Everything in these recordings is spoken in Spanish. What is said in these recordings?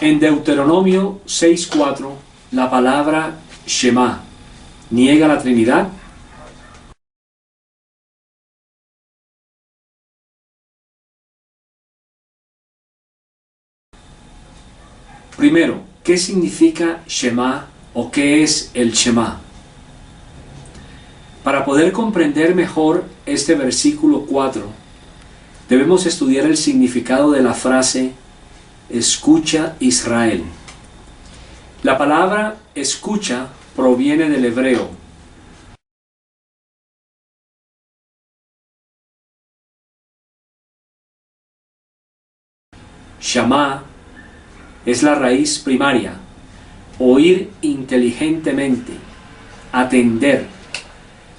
En Deuteronomio 6:4, la palabra Shema niega la Trinidad. Primero, ¿qué significa Shema o qué es el Shema? Para poder comprender mejor este versículo 4, debemos estudiar el significado de la frase escucha Israel. La palabra escucha proviene del hebreo. Shama es la raíz primaria, oír inteligentemente, atender,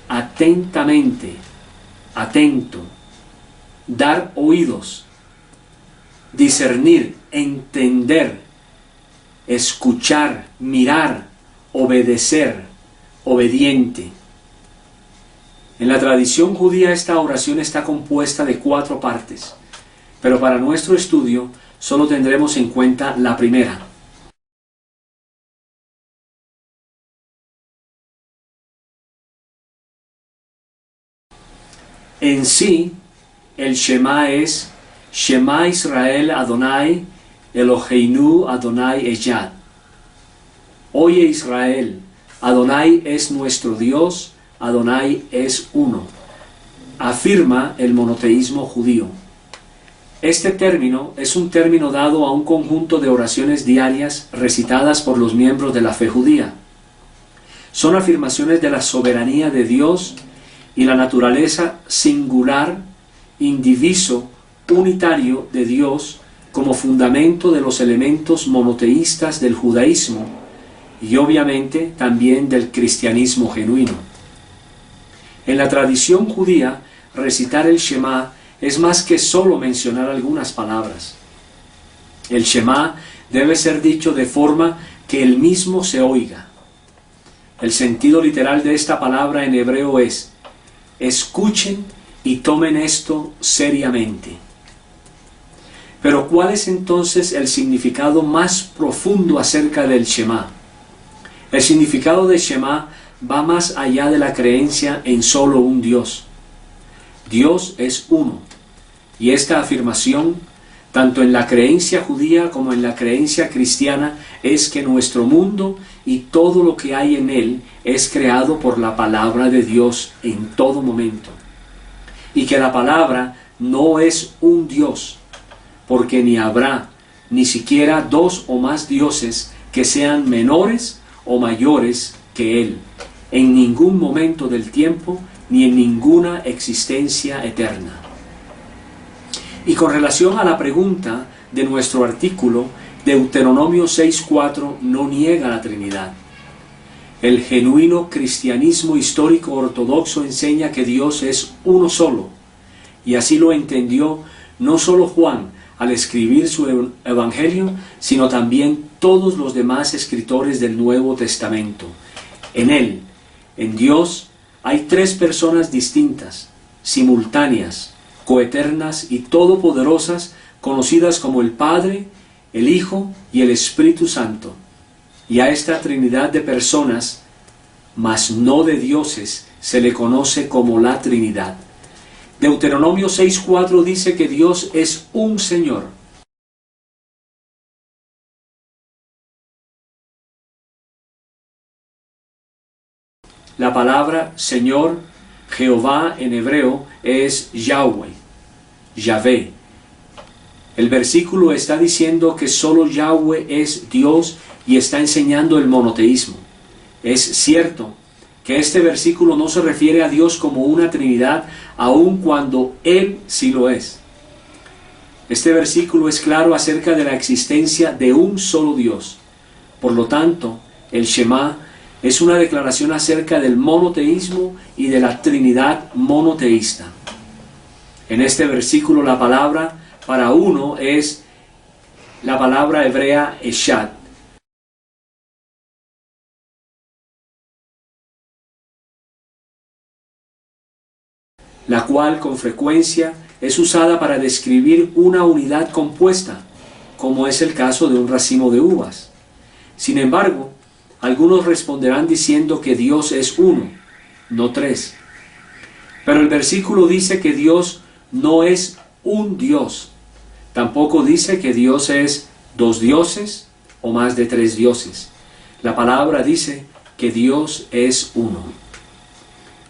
atentamente, atento, dar oídos, discernir, entender, escuchar, mirar, obedecer, obediente. En la tradición judía esta oración está compuesta de 4 partes, pero para nuestro estudio solo tendremos en cuenta la primera. En sí, el Shema es Shema Israel Adonai Eloheinu Adonai Echad. Oye Israel, Adonai es nuestro Dios, Adonai es uno. Afirma el monoteísmo judío. Este término es un término dado a un conjunto de oraciones diarias recitadas por los miembros de la fe judía. Son afirmaciones de la soberanía de Dios y la naturaleza singular, indiviso, unitario de Dios como fundamento de los elementos monoteístas del judaísmo y obviamente también del cristianismo genuino. En la tradición judía, recitar el Shema es más que solo mencionar algunas palabras. El Shema debe ser dicho de forma que el mismo se oiga. El sentido literal de esta palabra en hebreo es: escuchen y tomen esto seriamente. Pero ¿cuál es entonces el significado más profundo acerca del Shema? El significado de Shema va más allá de la creencia en solo un Dios. Dios es uno, y esta afirmación, tanto en la creencia judía como en la creencia cristiana, es que nuestro mundo y todo lo que hay en él es creado por la palabra de Dios en todo momento. Y que la palabra no es un Dios, porque ni habrá ni siquiera 2 o más dioses que sean menores o mayores que él, en ningún momento del tiempo ni en ninguna existencia eterna. Y con relación a la pregunta de nuestro artículo, Deuteronomio 6:4 no niega la Trinidad. El genuino cristianismo histórico ortodoxo enseña que Dios es uno solo, y así lo entendió no solo Juan al escribir su evangelio, sino también todos los demás escritores del Nuevo Testamento. En él, en Dios, hay 3 personas distintas, simultáneas, coeternas y todopoderosas, conocidas como el Padre, el Hijo y el Espíritu Santo. Y a esta Trinidad de personas, mas no de dioses, se le conoce como la Trinidad. Deuteronomio 6:4 dice que Dios es un Señor. La palabra Señor, Jehová en hebreo, es Yahweh, Yahvé. El versículo está diciendo que solo Yahweh es Dios y está enseñando el monoteísmo. Es cierto que este versículo no se refiere a Dios como una Trinidad, aun cuando Él sí lo es. Este versículo es claro acerca de la existencia de un solo Dios. Por lo tanto, el Shema es una declaración acerca del monoteísmo y de la Trinidad monoteísta. En este versículo la palabra para uno es la palabra hebrea Eshad. La cual con frecuencia es usada para describir una unidad compuesta, como es el caso de un racimo de uvas. Sin embargo, algunos responderán diciendo que Dios es uno, no tres. Pero el versículo dice que Dios no es un Dios. Tampoco dice que Dios es dos dioses o más de tres dioses. La palabra dice que Dios es uno.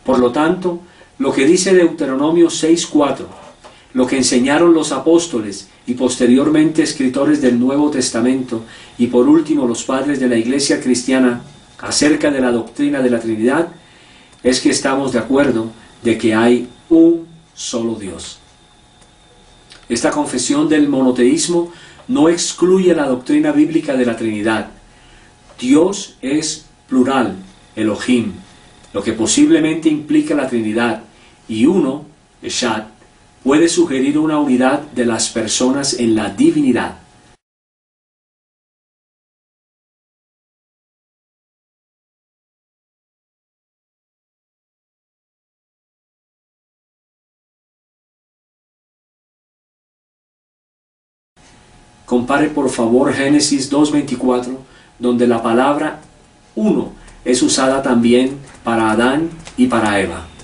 Por lo tanto, lo que dice Deuteronomio 6:4, lo que enseñaron los apóstoles y posteriormente escritores del Nuevo Testamento y por último los padres de la Iglesia cristiana acerca de la doctrina de la Trinidad, es que estamos de acuerdo de que hay un solo Dios. Esta confesión del monoteísmo no excluye la doctrina bíblica de la Trinidad. Dios es plural, Elohim, lo que posiblemente implica la Trinidad, y uno, Eshad, puede sugerir una unidad de las personas en la divinidad. Compare por favor Génesis 2:24, donde la palabra uno es usada también para Adán y para Eva.